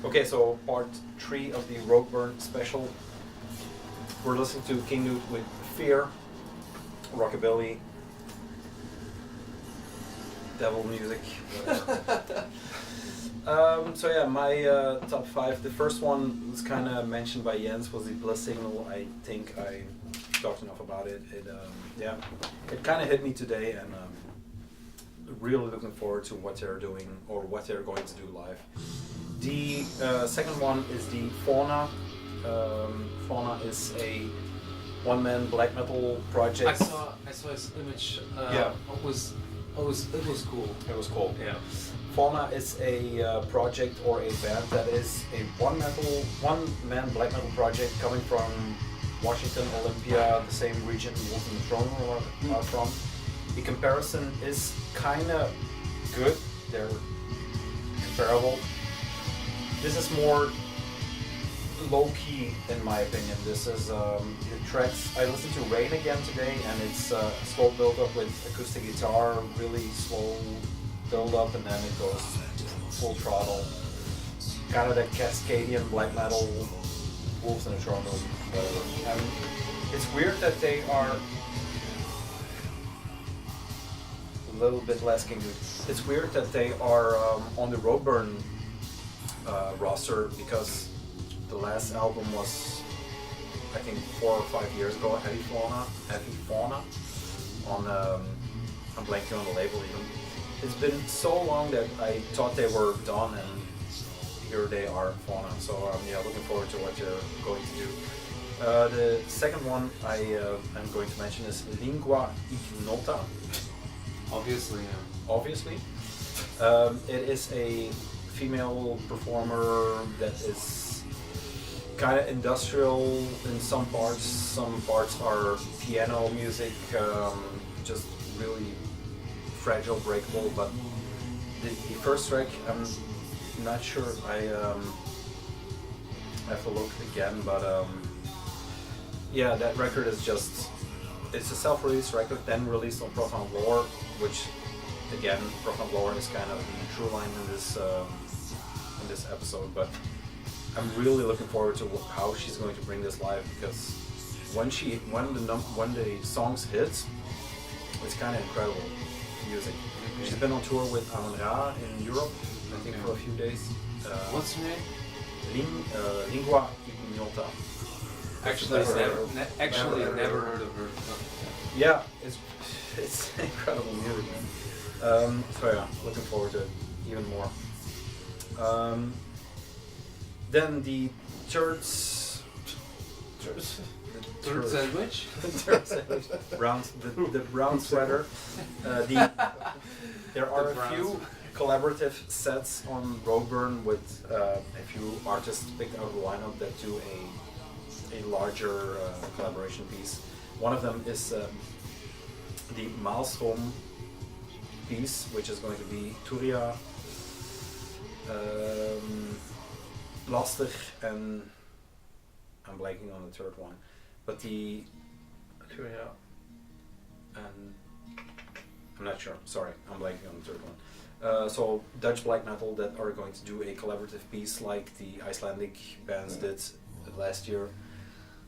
Okay, so part 3 of the Roadburn special. We're listening to King Nude with Fear, Rockabilly, Devil music. So yeah, my top 5. The first one was kind of mentioned by Jens, was the Bliss Signal. I think I talked enough about it. It kind of hit me today, and really looking forward to what they're doing or what they're going to do live. The second one is the Fauna. Fauna is a one-man black metal project. I saw his image. Yeah. It was cool. It was cool. Yeah. Fauna is a project or a band that is a one-man black metal project coming from Washington, Olympia, the same region Wolven Zullen are from. The comparison is kind of good. They're comparable. This is more low-key in my opinion. This is the tracks. I listened to Rain again today, and it's slow build-up with acoustic guitar, really slow build-up, and then it goes full throttle. Kind of that Cascadian black metal, Wolves in a Throne Room, whatever. And it's weird that they are a little bit less King Nude. It's weird that they are on the Roadburn roster, because the last album was, I think, 4 or 5 years ago, Heavy Fauna, on I'm blanking on the label even. It's been so long that I thought they were done, and here they are, Fauna. So yeah, looking forward to what you're going to do. The second one I'm going to mention is Lingua Ignota. Obviously, yeah. Obviously. It is a female performer that is kind of industrial in some parts are piano music, just really fragile, breakable, but the first track, I'm not sure, I have to look again, but yeah, that record is just, it's a self-release record, then released on Profound Lore, which again, Profound Lore is kind of the true line in this episode, but I'm really looking forward to how she's going to bring this live, because when the songs hit, it's kind of incredible music. She's been on tour with m.A.A.d in Europe, I think, for a few days. What's her name? Lingua Ignota. Actually, I've never heard of her. Yeah, it's incredible music, man. So yeah, looking forward to it even more. Then the third sandwich? The brown sweater. There are a few collaborative sets on Roadburn with a few artists picked out of the lineup that do a larger collaboration piece. One of them is the Maelstrom piece, which is going to be Turia, Lastig, and I'm blanking on the third one, but the Turia, and I'm not sure, sorry, I'm blanking on the third one. So Dutch black metal that are going to do a collaborative piece like the Icelandic bands did last year.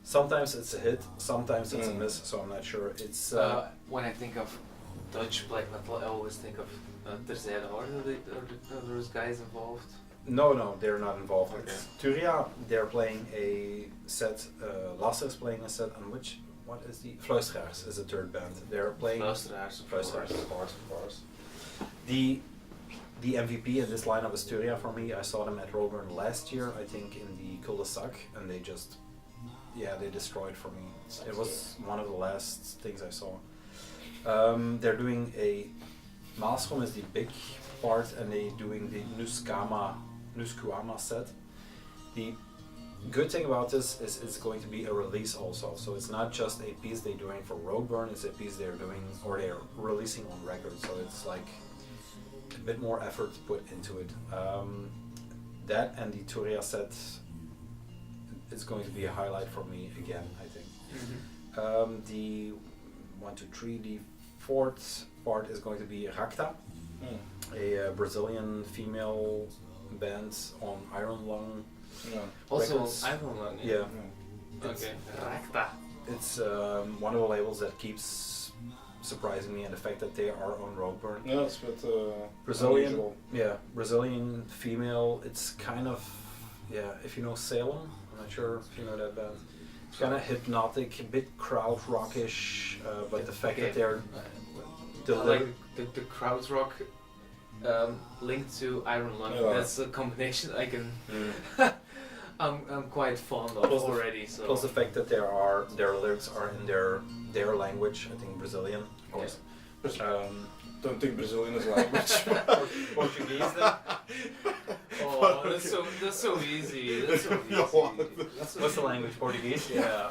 Sometimes it's a hit, sometimes it's a miss, so I'm not sure. It's when I think of Dutch black metal, I always think of Terzijde Orde. Are those guys involved? No, they're not involved. Okay. Turia, they're playing a set, Lasser is playing a set, on what is the, Fluisteraars is the third band. They're playing Fluisteraars, of course. The MVP in this lineup is Turia for me. I saw them at Roadburn last year, I think in the cul-de-sac, and they just, yeah, they destroyed for me. It was one of the last things I saw. They're doing a, Maelstrom is the big part, and they're doing the Nuskuama set. The good thing about this is it's going to be a release also, so it's not just a piece they're doing for Roadburn, it's a piece they're doing, or they're releasing on record, so it's like a bit more effort put into it. That and the Turia set is going to be a highlight for me again, I think. The 1, 2, 3, the fourth part is going to be Rakta, a Brazilian female bands on Iron Lung. Yeah. Also Records. on Iron Lung. Yeah. Okay. Rakta. It's one of the labels that keeps surprising me, and the fact that they are on Roadburn. Yeah, it's a bit Brazilian, unusual. yeah, Brazilian female. It's kind of, yeah, if you know Salem, I'm not sure if you know that band. It's kind of hypnotic, a bit crowd rockish, but the fact that they're like the crowd rock linked to Iron Lung. Yeah. That's a combination I can. Mm. I'm quite fond of Plus the- already. So. Plus the fact that their lyrics are in their language, I think Brazilian, of course. Don't think Brazilian is language. Portuguese then? Oh, that's so easy. That's so easy. That's so What's the easy. language? Portuguese? Yeah.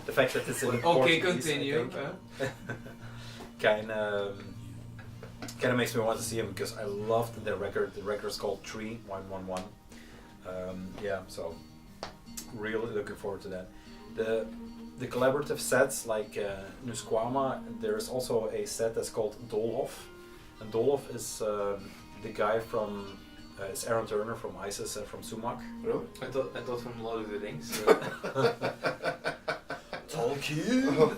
The fact that it's in Okay, Portuguese, continue. Kind of makes me want to see him because I loved the record. The record is called 3111. Yeah, so really looking forward to that. The collaborative sets like Nusquama, there's also a set that's called Dolhof, and Dolhof is the guy from it's Aaron Turner from ISIS and from Sumac. Really? I thought from Lord of the Rings. Tolkien.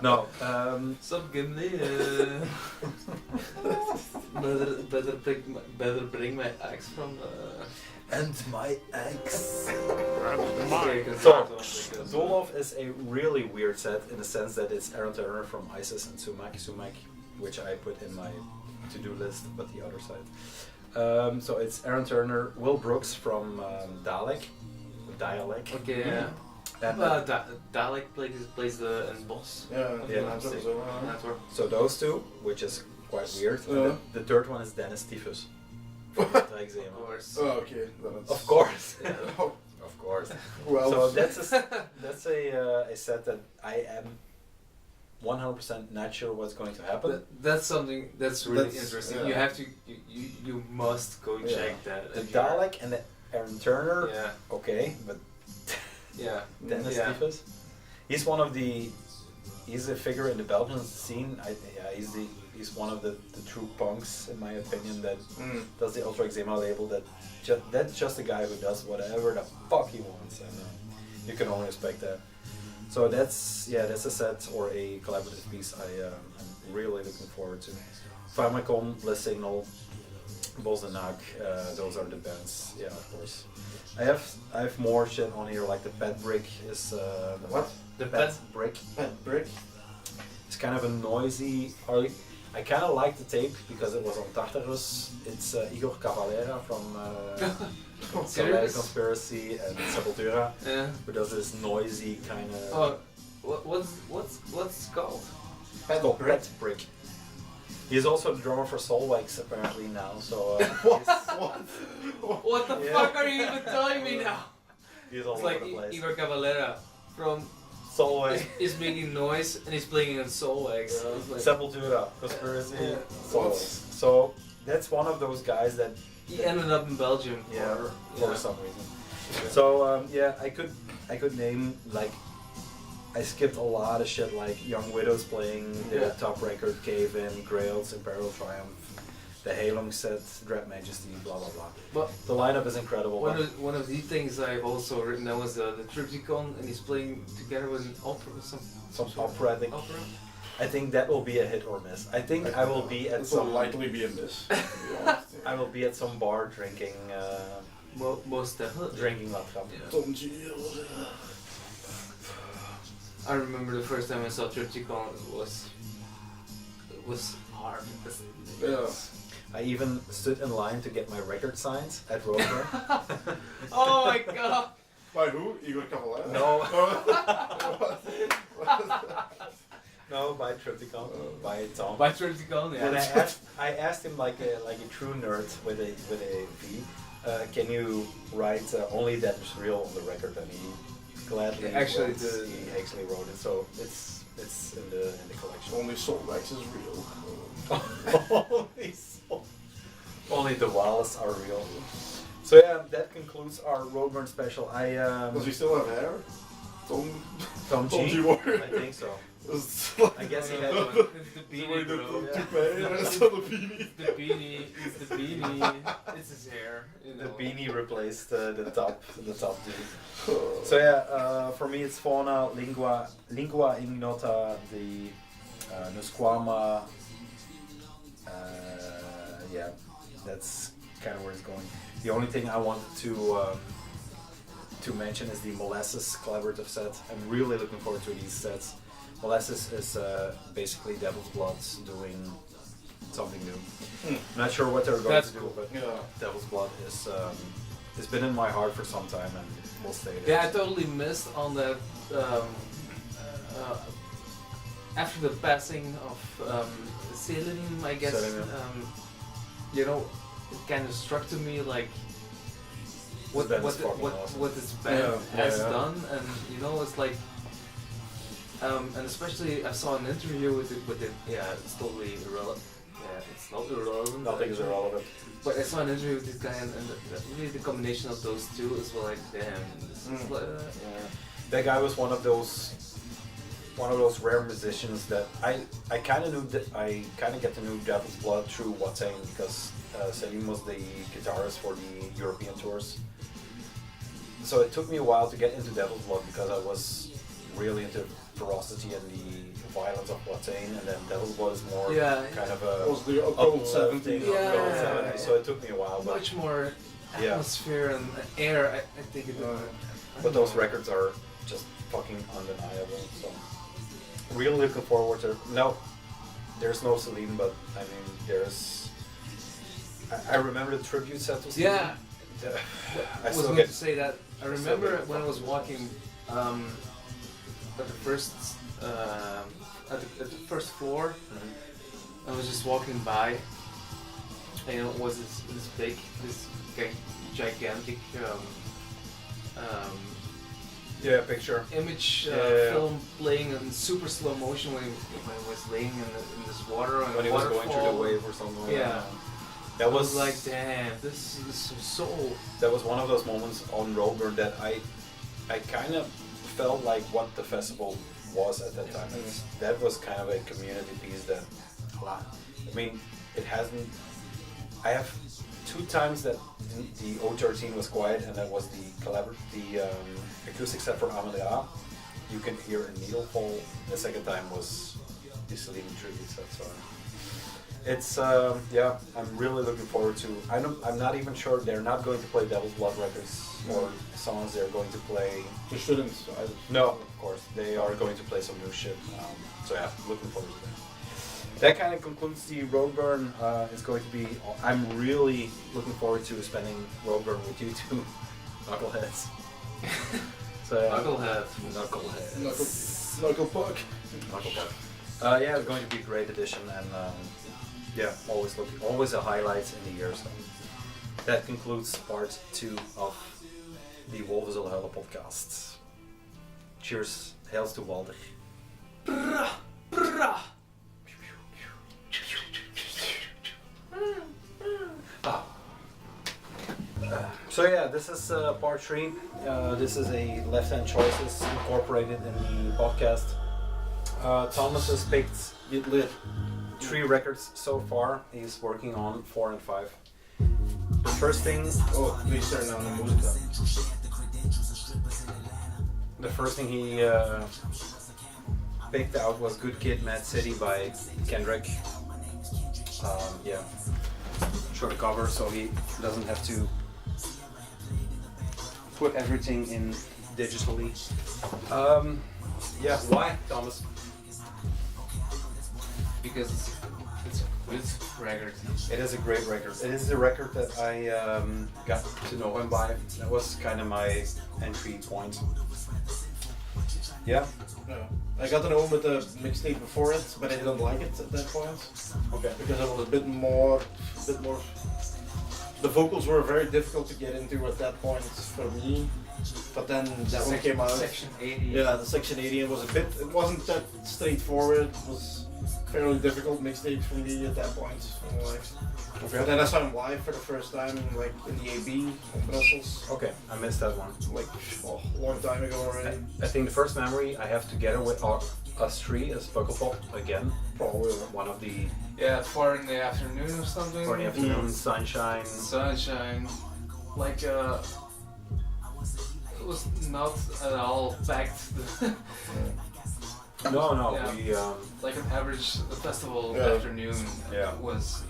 No. Sup Gimli? Better bring my axe from. And my ex. Okay, So, Dolhof is a really weird set in the sense that it's Aaron Turner from ISIS and Sumac, which I put in my to-do list, but the other side. So it's Aaron Turner, Will Brooks from Dialect. Okay, yeah. And, Dalek plays the in Bos. Yeah, Yeah. Antwerp as well. Antwerp. so those two, which is quite weird. And Yeah. the third one is Dennis Typhus. Of course. Oh, okay. Then it's Of course. Yeah. Oh, Of course. well, So that's a set that I am 100% not sure what's going to happen. That's something that's really That's- interesting. yeah. You have to, you must go Yeah. check that. The if you're- Dalek and the Aaron Turner, Yeah, okay, but yeah. Dennis Yeah. Typhus, he's a figure in the Belgian scene. He's one of the true punks, in my opinion, that does the Ultra Eczema label. That's just a guy who does whatever the fuck he wants, and you can only respect that. So that's a set or a collaborative piece I'm really looking forward to. Pharmacon, Le Signal, Bozenac, those are the bands. Yeah, of course. I have more shit on here, like the Pet Brick is What? The Pet? Pet Brick. Pet brick. It's kind of a noisy. I kind of like the tape because it was on Tartarus. It's Igor Cavalera from Solar Serious? Conspiracy and Sepultura, Yeah. who does this noisy kind of. Oh, what's it called? Pet Brick. He's also the drummer for Soulwax apparently now. So What the Yeah. fuck are you even telling me now? he's all It's over like the place. Igor Cavalera from Soulwax. is making noise and he's playing on Soulwax. So it's like, Sepultura, Conspiracy, Yeah. Soulwax. So that's one of those guys that he ended up in Belgium for some reason. So I could name like I skipped a lot of shit like Young Widows playing the Yeah. top record, Cave In, Grails, Imperial Triumph, the Halong set, Dread Majesty, blah blah blah. But The lineup is incredible. one of the things I've also written down was the Triptychon, and he's playing together with an opera, some operatic. opera. I think that will be a hit or miss. I think I will be at It will some. likely be in this. To be honest. I will be at some bar drinking Most definitely. drinking La Trappe. Yeah. Tom Gill. I remember the first time I saw Triptychon, it was hard. Yeah. I even stood in line to get my record signed at Roadburn. Oh my god! By who? Igor Cavalera? No. What? No, by Triptychon, by Tom. By Triptychon, yeah. And I asked him like a true nerd with a V, can you write only that is real on the record? And he gladly He actually wrote, did. he actually wrote it, so it's in the collection. Only Soulwax is real. Only the Wallace are real. So yeah, that concludes our Roadburn special. Does he still have hair? Tom Tom Tom G. G. Ward. I think so. It's like I guess he had It's one. the the way beanie, the bro. toupee and it's on the beanie. The beanie, it's the beanie, it's his hair. You The know. beanie replaced the top dude. So yeah, for me it's fauna, lingua ignota, the nusquama. Yeah, that's kind of where it's going. The only thing I wanted to mention is the Molasses collaborative set. I'm really looking forward to these sets. Molasses is basically Devil's Blood doing something new. I'm not sure what they're going That's to do, cool. but Yeah. Devil's Blood is it's been in my heart for some time and will stay there. Yeah, I totally missed on that. After the passing of Selim, I guess. Selim, You know, it kind of struck to me like what band what is fucking awesome. what this band Yeah, has yeah. done, and you know, it's like. And especially, I saw an interview with it. Yeah, it's totally irrelevant. Yeah, it's not irrelevant. Nothing is irrelevant. But I saw an interview with this guy, and really the combination of those two is like, damn, this is like, Yeah. That guy was one of those rare musicians that I kind of knew that I kind of get to know Devil's Blood through Watain because Selim was the guitarist for the European tours. So it took me a while to get into Devil's Blood because I was really into ferocity and the violence of Watain, and then Devil's Blood is more Yeah. kind of It a was the occult uplifting 70s. occult Yeah. 70s, so it took me a while, but much more Yeah. atmosphere and air. I think it. But those records are just fucking undeniable. So really looking forward to. No, there's no Celine, but I mean there's. I remember the tribute set to Celine. Yeah. I I was still going get. to say that. I still remember get when I was walking at the first at the first floor. Mhm. I was just walking by, and it was this gigantic Yeah, picture. image Yeah. film playing in super slow motion when he was laying in this water and When he was going through the waterfall. wave or something. like Yeah. that. I That was was like, damn, this is so. That was one of those moments on Roadburn that I kind of felt like what the festival was at that time. That was kind of a community piece that, I mean, it hasn't. I have 2 times that the O13 was quiet, and that was the acoustic set for m.A.A.d. You can hear a needle fall. The second time was the Celine tribute set. So it's yeah, I'm really looking forward to. I'm not even sure they're not going to play Devil's Blood records or songs. They're going to play. You shouldn't. No, of course they are going to play some new shit. So yeah, looking forward to that. That kind of concludes the Roadburn. It's going to be. I'm really looking forward to spending Roadburn with you two knuckleheads. So yeah. Knucklehead. Knuckleheads. Knuckle puck. Knucklehead. Yeah, it's going to be a great edition, and yeah, always a highlight in the year. So that concludes part 2 of the Wolven Zullen Huilen podcast. Cheers, hails to Walder. So yeah, this is part 3. This is a Left Hand Choices incorporated in the podcast. Thomas has picked 3 records so far. He's working on 4 and 5. The first thing, Oh, please turn down the music. he picked out was Good Kid, Mad City by Kendrick. Yeah, short cover, so he doesn't have to put everything in digitally. Yeah, why, Thomas? Because it's a good record. It is a great record. It is the record that I got to know him by. That was kind of my entry point. Yeah. Yeah. I got to know him with the mixtape before it, but I didn't like it at that point. Okay. Because it was a bit more. The vocals were very difficult to get into at that point for me. But then that one came out. Section 80. Yeah, the Section 80 was a bit. It wasn't that straightforward. It was fairly difficult mixtape for me at that point in my life. But then I saw him live for the first time, like in the A.B. in Brussels, Okay, I missed that one. like a long time ago already. I think the first memory I have together with, or Us Three as vocal pop again. Probably. One of the Yeah, 4 in the afternoon or something. 4 in the afternoon, Sunshine. Sunshine. Like it was not at all packed. No, Yeah. we Like an average festival Yeah. afternoon Yeah. was,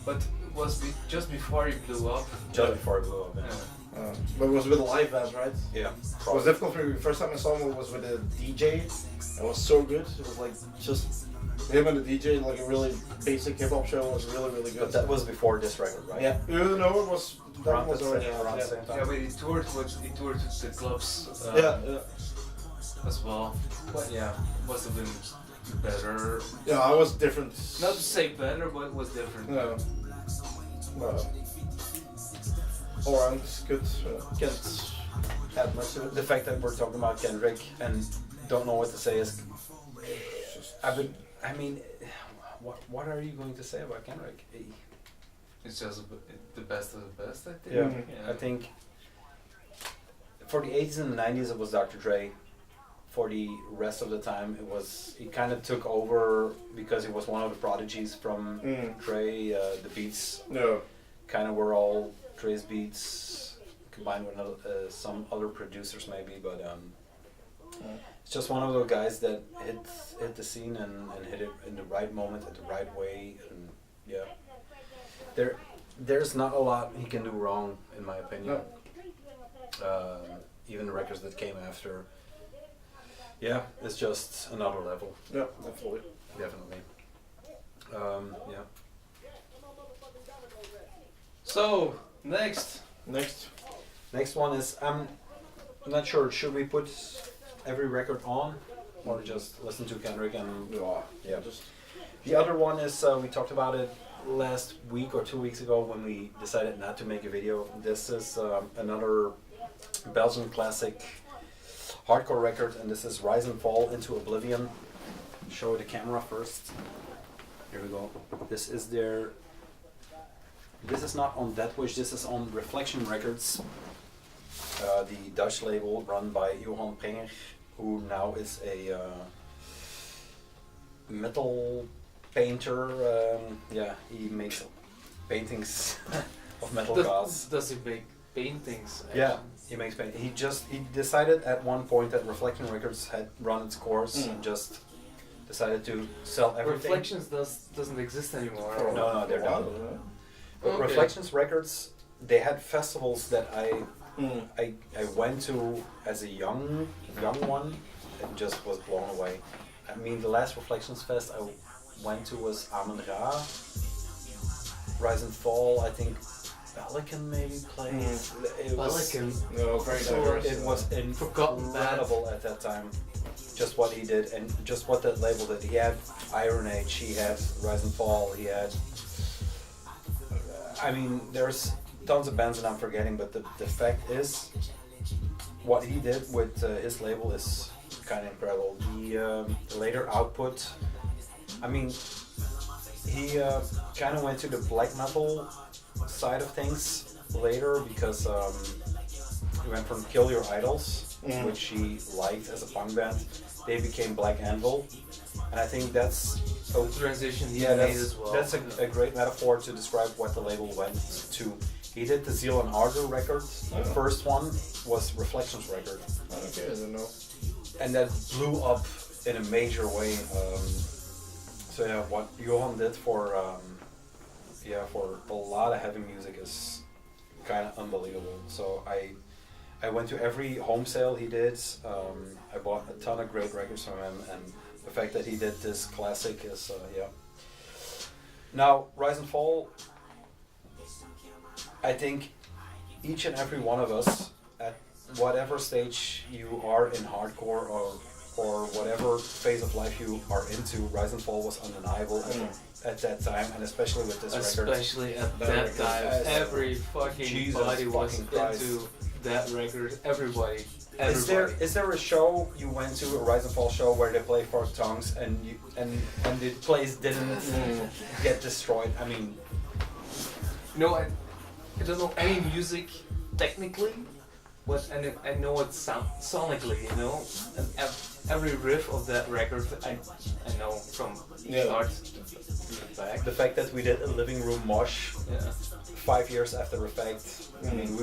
but it was just before it blew up. just before it blew up. Yeah. But it was with a live band, right? Yeah. It was difficult for me. The first time I saw him was with a DJ. It was so good. It was like just him and the DJ, like a really basic hip hop show. Was really really good. But that was before this record, right? Yeah. No, it was. That Around was the already same, out. around the Yeah. same time. Yeah, but he toured with the clubs Yeah. as well. But yeah, it must have been better. Yeah, I was different. Not to say better, but it was different. No. All around good. Can't add much to it. The fact that we're talking about Kendrick and don't know what to say is, I mean, what are you going to say about Kendrick? It's just the best of the best, I think. Yeah. I think for the 80s and the 90s it was Dr. Dre. For the rest of the time he kind of took over because he was one of the prodigies from Dre. The beats No. kind of were all Dre's beats combined with some other producers maybe, but it's just one of those guys that hit the scene and hit it in the right moment at the right way, and yeah, there's not a lot he can do wrong in my opinion. No. Even the records that came after, yeah, it's just another level. Yeah, definitely. Definitely. Yeah. So next. Next one is I'm not sure. Should we put every record on, or just listen to Kendrick and yeah? Just The other one is we talked about it last week or 2 weeks ago when we decided not to make a video. This is another Belgian classic hardcore record, and this is Rise and Fall into Oblivion. Show the camera first. Here we go. This is their. This is not on Death Wish. This is on Reflection Records, the Dutch label run by Johan Prenger, who now is a metal painter. Yeah, he makes paintings of metal gods. Does he make paintings? Yeah, he makes paintings. He decided at one point that Reflection Records had run its course and just decided to sell everything. Reflections doesn't exist anymore. No, they're done. But Okay. Reflections Records, they had festivals that I went to as a young one and just was blown away. I mean, the last Reflections Fest I went to was m.A.A.d, Rise and Fall. I think Pelican maybe played. It was, Pelican. no, very so diverse. it was incredible at that time. Just what he did and just what that label did. He had Iron Age, he had Rise and Fall, he had. I mean, there's tons of bands that I'm forgetting, but the fact is, what he did with his label is kind of incredible. The later output, I mean, he kind of went to the black metal side of things later because he went from Kill Your Idols, which he liked as a punk band. They became Black Anvil, and I think that's The transition he yeah, made that's, as well. that's a great metaphor to describe what the label went to. He did the Zeal and Ardor record. The first one was Reflections record, Okay, I don't know. and that blew up in a major way. So yeah, what Johan did for a lot of heavy music is kind of unbelievable. So I went to every home sale he did. I bought a ton of great records from him, and the fact that he did this classic is yeah. Now, Rise and Fall, I think each and every one of us, at whatever stage you are in hardcore or whatever phase of life you are into, Rise and Fall was undeniable at that time, and especially with this record. Especially at that time, every fucking Jesus body was fucking Christ. into that record. Everybody. Is there a show you went to, a Rise and Fall show, where they play Forked Tongues and the place didn't get destroyed? I mean, No, I don't know any music technically, but I know it sonically, you know. And every riff of that record I know from start to back. The fact that we did a living room mosh Yeah. 5 years after the fact. I mean,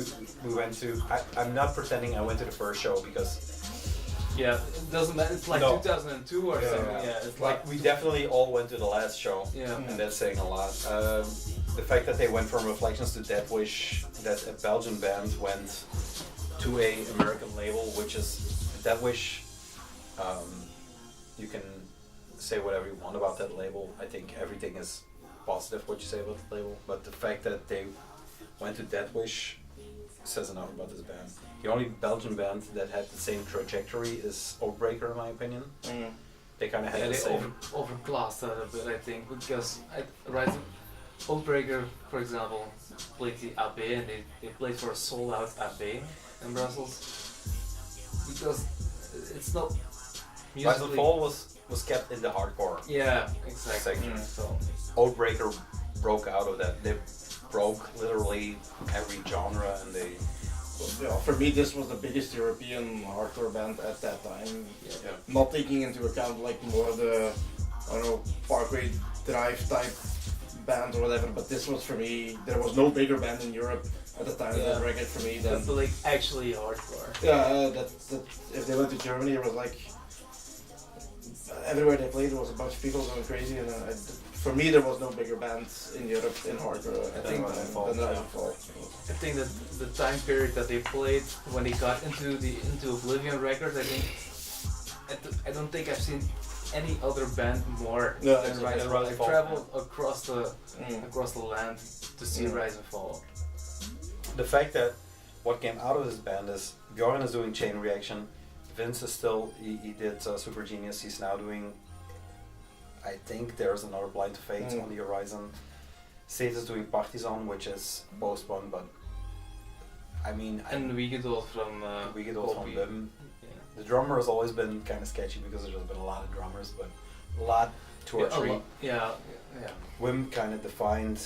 we went to. I'm not pretending I went to the first show because. Yeah, it doesn't matter. It's like No. 2002 or something. Yeah, it's like We definitely all went to the last show. Yeah. And that's saying a lot. The fact that they went from Reflections to Death Wish, that a Belgian band went to a American label, which is Death Wish. You can say whatever you want about that label. I think everything is positive what you say about the label, but the fact that they went to Death Wish says enough about this band. The only Belgian band that had the same trajectory is Oathbreaker, in my opinion. They kind of had yeah, the they same. overclassed that a bit, I think, because Oathbreaker, for example, played the AB and they played for a sold-out AB in Brussels because it's not Rise and musically. Fall was kept in the hardcore. Yeah, exactly. section. So Oathbreaker broke out of that. They broke literally every genre, and they. Yeah, for me, this was the biggest European hardcore band at that time. yeah. Not taking into account like more the, I don't know, Parkway Drive type band or whatever. But this was for me. There was no bigger band in Europe at the time Yeah. that record for me than. That's like actually hardcore. Yeah, that if they went to Germany, it was like everywhere they played, there was a bunch of people going crazy, and for me, there was no bigger band in Europe in hardcore I think than Rise and Fall. I think that the time period that they played when they got into Oblivion Records, I think I don't think I've seen any other band more Yeah, than exactly. Rise and Fall. I traveled across the land to see Rise and Fall. The fact that what came out of this band is Bjorn is doing Chain Reaction, Vince is still he did Super Genius. He's now doing. I think there's another Blind to Fate on the horizon. Seth is doing Partisan, which is postponed, but I mean. And we get all from we get all from Kobe. them. Yeah. The drummer has always been kind of sketchy because there's been a lot of drummers, but a lot, two or three. Yeah. Wim kind of defined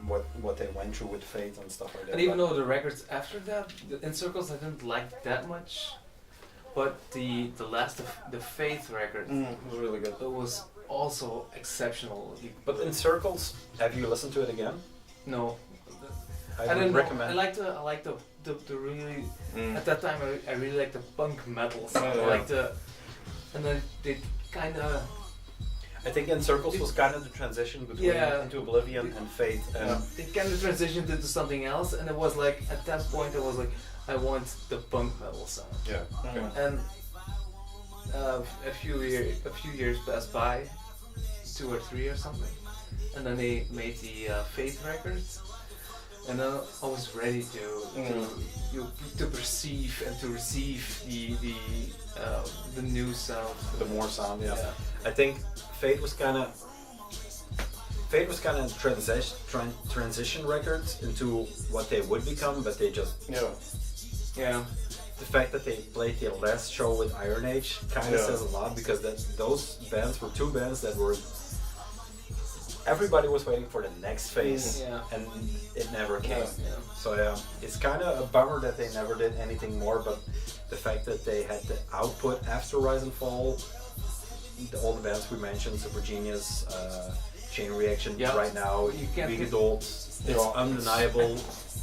what they went through with Fate and stuff like that. And even though the records after that, in Circles, I didn't like that much, but the last of the Faith record, It was really good. it was also exceptional. But in Circles, have you listened to it again? No, I didn't would know. recommend. I like the really at that time I really liked the punk metal. Yeah, yeah. I liked and then they kind of I think In Circles was kind of the transition between Yeah. Into Oblivion and Fate. And they kind of transitioned into something else, and it was like at that point I was like, I want the punk metal sound. yeah. And a few years passed by, 2 or 3 or something, and then they made the Faith records, and then I was ready to perceive and to receive the new sound. The more sound, yeah. I think Fate was kind of transition records into what they would become, but they just Yeah. the fact that they played their last show with Iron Age kind of says a lot, because those bands were two bands that were. Everybody was waiting for the next phase, and it never came. So it's kind of a bummer that they never did anything more. But the fact that they had the output after Rise and Fall, all the bands we mentioned, Super Genius, Chain Reaction, right now, You can't Big Adult, it's undeniable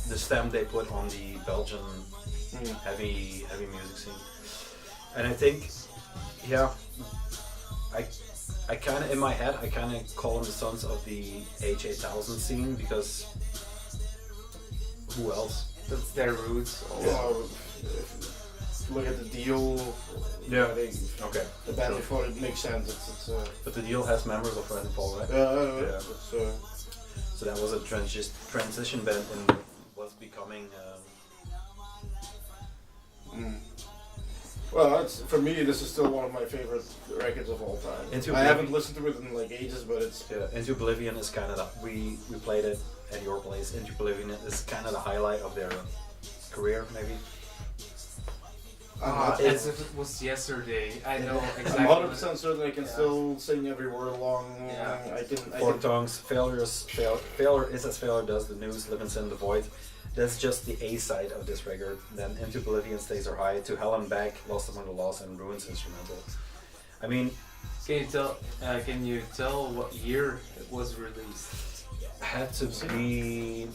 the stamp they put on the Belgian heavy music scene. And I think, I kind of, in my head, I kind of call them the sons of the H8000 scene, because who else? That's their roots. Look at the deal. Okay. The band before it makes sense. It's But the deal has members of Rise and Fall, right? So that was a transition band and was becoming. Well, for me, this is still one of my favorite records of all time. I haven't listened to it in like ages, but it's. Into Oblivion is kind of we played it at your place. Into Oblivion is kind of the highlight of their career, maybe. As if it was yesterday. I know exactly. I'm 100% certain I can still sing every word along. Four tongues. Failure is as failure does. The news lives in the void. That's just the A side of this record. Then Into Oblivion, Stakes Are High, To Hell and Back, Lost Among the Lost, and Ruins instrumental. I mean, Can you tell what year it was released? had to be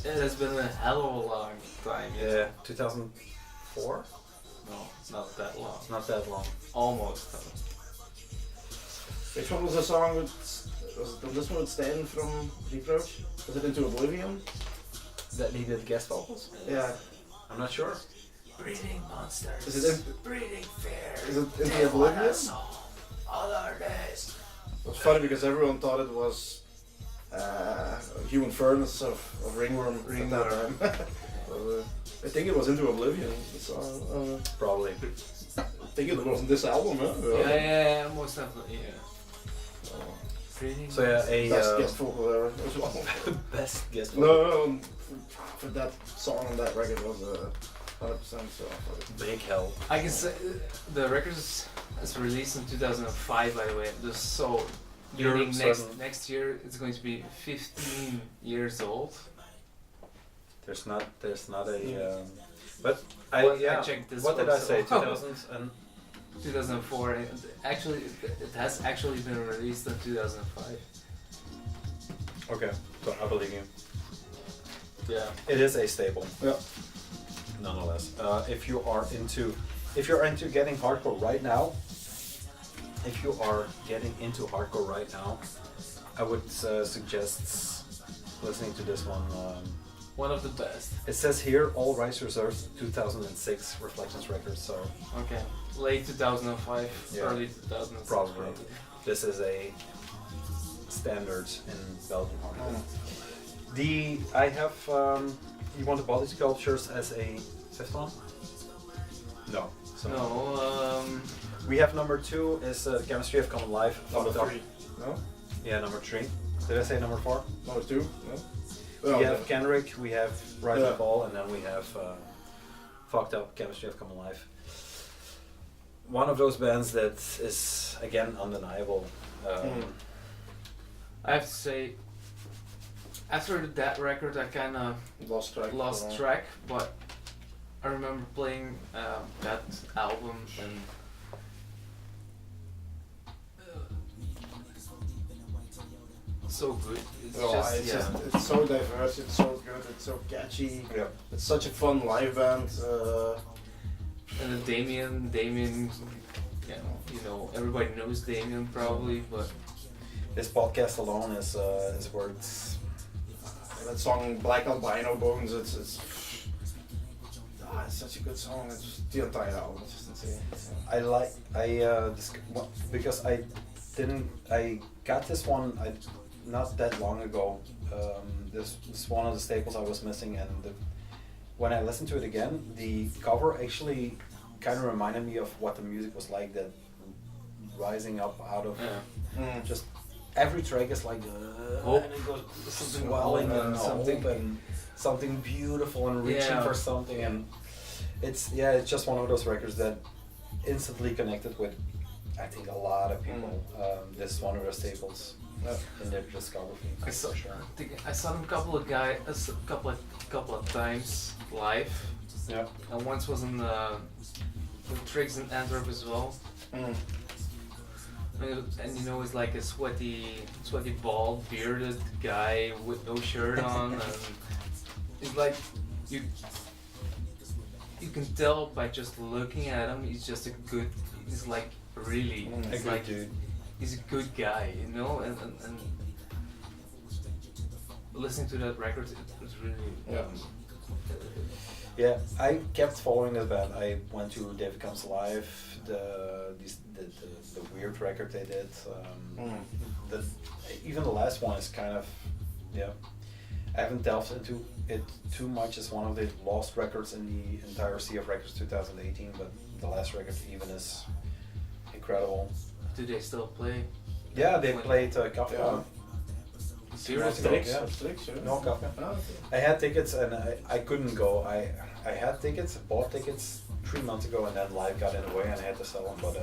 It has been a hell of a long time. 2004. No, not that long. Not that long. Almost. Which one was the song with, was this one with Stan from Reproach? Was it Into Oblivion? That needed guest vocals? Yeah. I'm not sure. Breeding monsters. Is it breeding fear? Is it Into Oblivion? Other days. It was funny because everyone thought it was Human Furnace of Ringworm at that time. But, I think it was Into Oblivion. So, Probably. I think it wasn't this album, huh? Yeah, most definitely, yeah. Breeding So yeah, Best a guest vocal there as well. best guest vocal. No, for that song on that record was 100% so. Big help. I can say the record is released in 2005, by the way. So You're meaning certain? next year it's going to be 15 years old. There's not a but I yeah. checked this What did one, I say? so- 2000 and 2004. And actually, it has actually been released in 2005. okay. So I believe you. Yeah. It is a staple. Yeah. Nonetheless, if you're into getting hardcore right now, I would suggest listening to this one. One of the best. It says here, all rights reserved, 2006 Reflections Records. So Okay. Late 2005, Yeah. early 2006. Probably. this is a standard in Belgian hardcore. I have. You want the body sculptures as a fifth one? No. So No, we have number 2 is Chemistry of Common Life. Number Fucked Up. 3. No? Yeah, number 3. Did I say number 4? Number 2? No? We have Kendrick, we have Rise Yeah. and Fall, and then we have Fucked Up, Chemistry of Common Life. One of those bands that is, again, undeniable. I have to say, after that record, I kind of Lost track. lost track, but I remember playing that album and so good. It's It's so diverse, it's so good, it's so catchy. Yeah. It's such a fun live band. And then Damien, everybody knows Damien probably, but This podcast alone is worth. that song Black Albino Bones, it's such a good song. It's the entire album, it's just insane. Because I got this one not that long ago. This is one of the staples I was missing, and when I listened to it again, the cover actually kind of reminded me of what the music was like, that rising up out of just every track is like Hope. and it goes Something swelling hope and and something something. and something beautiful and reaching Yeah. for something, and it's just one of those records that instantly connected with, I think, a lot of people. This is one of their staples in their discography. I saw, for sure. I saw them a couple of times live, Yeah. and once was in Tricks in Antwerp as well. And he's like a sweaty, bald, bearded guy with no shirt on, and it's like you can tell by just looking at him. He's like really, A he's good like dude. he's a good guy, and listening to that record, it was really. Yeah, I kept following this band. I went to David Comes Alive, the weird record they did. Even the last one is kind of, I haven't delved into it too much. It's one of the lost records in the entire Sea of Records 2018, but the last record even is incredible. Do they still play? Yeah, they played Kafka. Yeah. Seriously? Yeah. Strix, yeah. No, Kafka. Ah, okay. I had tickets and I couldn't go. I had tickets, bought tickets 3 months ago, and then life got in the way and I had to sell them. But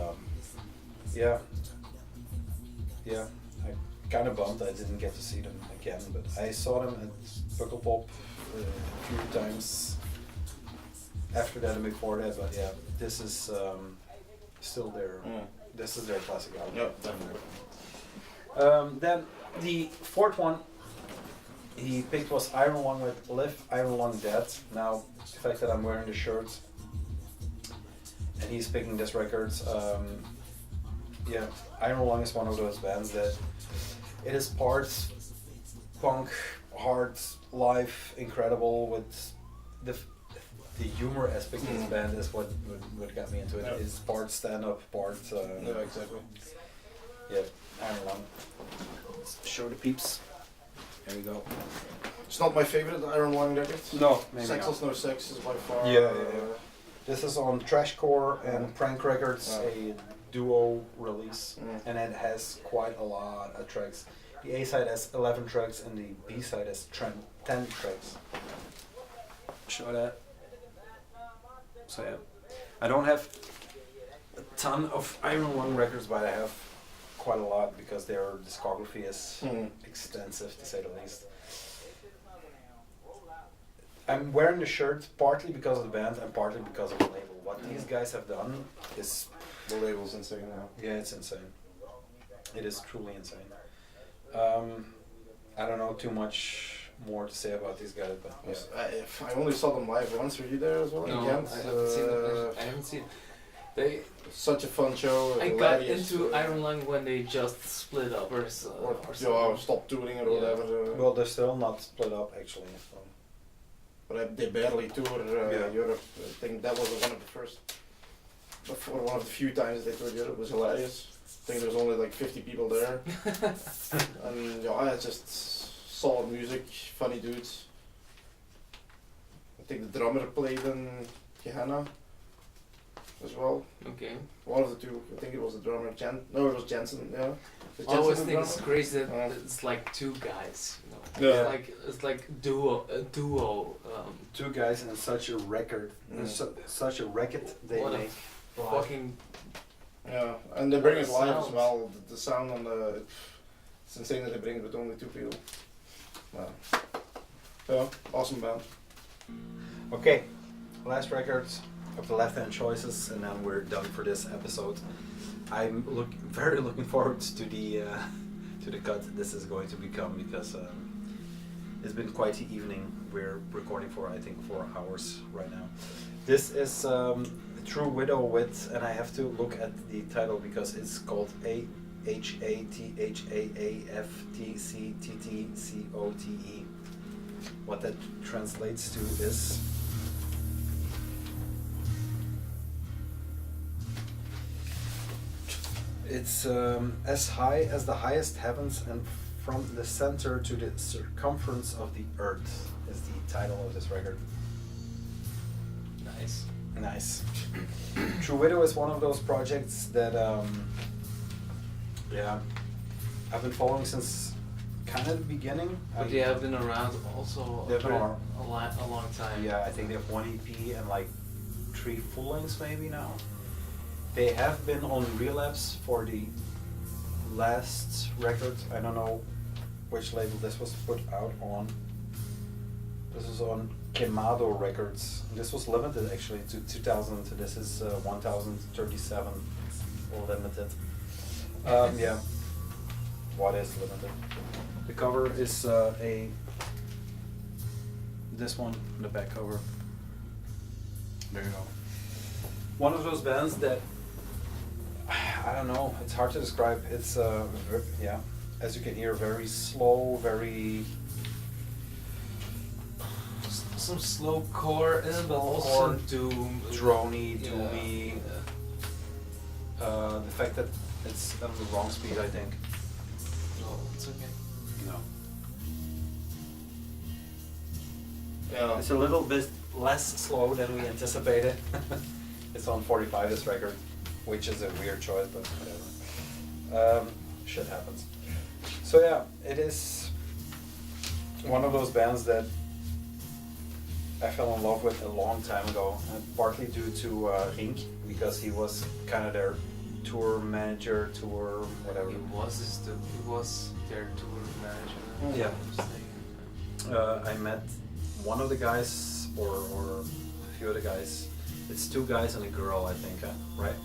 I kind of bummed I didn't get to see them again. But I saw them at Pukkelpop a few times after that and before that, but yeah, this is still their this is their classic album. Yep, definitely. Then the fourth one he picked was Iron Lung with Live Iron Lung Dead. Now the fact that I'm wearing the shirt and he's picking this record, yeah, Iron Lung is one of those bands that it is parts punk, hard, live, incredible. With the humor aspect of this band is what got me into it. Yeah. It's part stand up, part Yeah, exactly. yeah, Iron Lung. Let's show the peeps. There we go. It's not my favorite Iron Lung record. No, maybe Sexless No Sex is by far. Yeah. This is on Trashcore and Prank Records, a duo release, and it has quite a lot of tracks. The A side has 11 tracks and the B side has 10 tracks. Show that. So yeah, I don't have a ton of Iron Lung records, but I have quite a lot because their discography is extensive to say the least. I'm wearing the shirt partly because of the band and partly because of the label. What these guys have done is... The label's insane now. Yeah, it's insane. It is truly insane. I don't know too much more to say about these guys, but yeah. I only saw them live once. Were you there as well? No, Again? I haven't seen them. I haven't seen. They. Such a fun show. I got into Iron Lung when they just split up or stopped touring or whatever. Well, they're still not split up actually. So. But they barely tour Europe. I think that was one of the first, or one of the few times they toured Europe. It was hilarious. I think there was only like 50 people there. And yeah, it's just solid music, funny dudes. I think the drummer played in Gehenna as well. Okay. One of the two. I think it was the drummer. No, it was Jensen. Yeah. I always think it's crazy that it's like two guys. You know? Yeah. It's like a duo. Two guys in such a record, such a record they What a make. fucking. Yeah, and they bring it What a live as sound. well. The sound on the, it's insane that they bring it with only two people. Wow. Yeah, awesome band. Okay, last records of the left-hand choices, and then we're done for this episode. I'm very looking forward to the cut this is going to become, because it's been quite the evening. We're recording for I think 4 hours right now. This is True Widow with, and I have to look at the title because it's called AHATHAAFTCTTCOTE. What that translates to is it's as high as the highest heavens and from the center to the circumference of the earth is the title of this record. Nice. Nice. True Widow is one of those projects that yeah, I've been following since kind of the beginning. But they have been around also They've been for around. a long time. Yeah, I think they have 1 EP and like 3 full lengths maybe now. They have been on Relapse for the last record. I don't know which label this was put out on. This is on Kemado Records. This was limited actually to 2000. This is 1037 or limited. Yeah, what is limited? The cover is this one, the back cover. There you go. One of those bands that I don't know. It's hard to describe. It's yeah, as you can hear, very slow, very. Some slow core and but also some doom, drony, doomy. The fact that it's on the wrong speed, I think. No, it's okay. No. Yeah. It's a little bit less slow than we anticipated. It's on 45 this record, which is a weird choice, but whatever. Shit happens. So yeah, it is one of those bands that I fell in love with a long time ago, and partly due to Rink, because he was kind of their tour manager, tour whatever. He was their tour manager. Yeah. I met one of the guys, or a few of the guys, it's two guys and a girl, I think, right?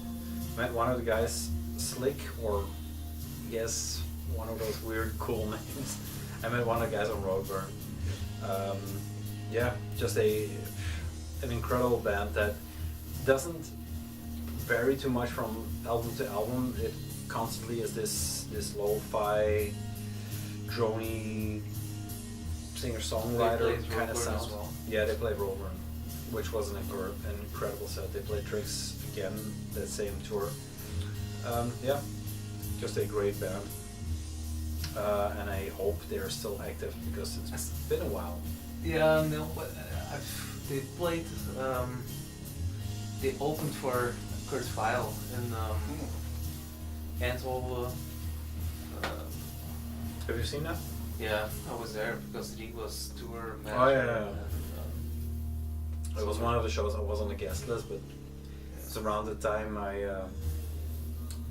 Met one of the guys, Slick, or yes, one of those weird cool names. I met one of the guys on Roadburn. Yeah, just an incredible band that doesn't vary too much from album to album. It constantly is this lo-fi, drony singer-songwriter kind of sound. Well. Yeah, they played Roadburn, which was an incredible set. They played Tricks again that same tour. Yeah, just a great band. And I hope they're still active because it's been a while. Yeah, no, but they played. They opened for Kurt Vile in Antwerp. Have you seen that? Yeah, I was there because he was tour manager. Oh yeah. And, It was one of the shows I was on the guest list, but it's around the time I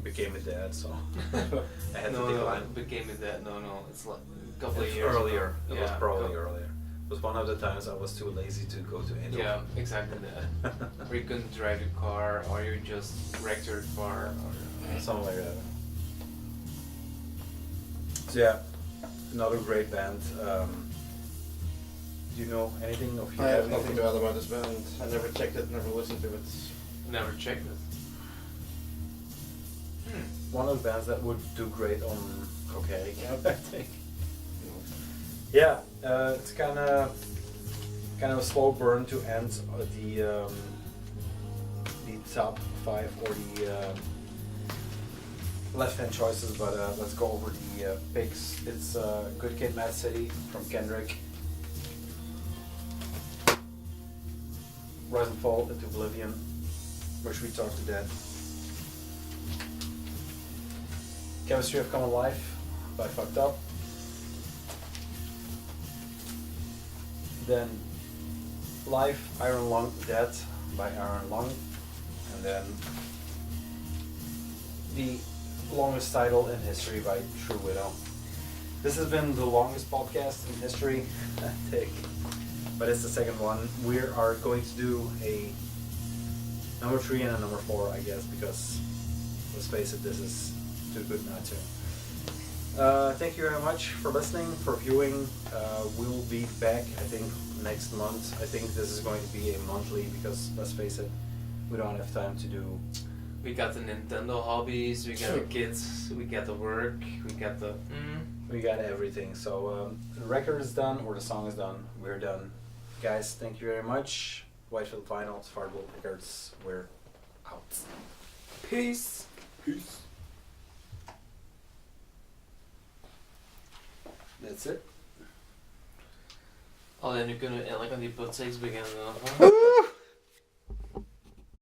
became a dad, so I had to decline. Became a dad. No, it's like a couple of It's years earlier. ago. It was probably earlier. It was one of the times I was too lazy to go to Angel. Yeah, exactly that. Or you couldn't drive your car, or you just wrecked your car, or Something like that. So yeah, another great band. Do you know anything of you? I have nothing to add about this band. I never checked it, never listened to it. never checked it. One of the bands that would do great on cocaine, Yep. I think. Yeah, it's kind of a slow burn to end the top 5 or the left-hand choices, but let's go over the picks. It's Good Kid, Mad City from Kendrick. Rise and Fall into Oblivion, which we talked to that. Chemistry of Common Life by Fucked Up. Then Life, Iron Lung, Dead by Iron Lung. And then the longest title in history by True Widow. This has been the longest podcast in history, I think. But it's the second one. We are going to do a number 3 and a number 4, I guess, because let's face it, this is too good not to. Thank you very much for listening, for viewing. We'll be back, I think, next month. I think this is going to be a monthly because, let's face it, we don't have time to do. We got the Nintendo hobbies, we got the kids, we got the work, we got the. We got everything. So the record is done, or the song is done. We're done. Guys, thank you very much. Whitefield Vinyls, Fargo Records, we're out. Peace. Peace. That's it. Oh, nu kunnen we eigenlijk aan die put 6 beginnen.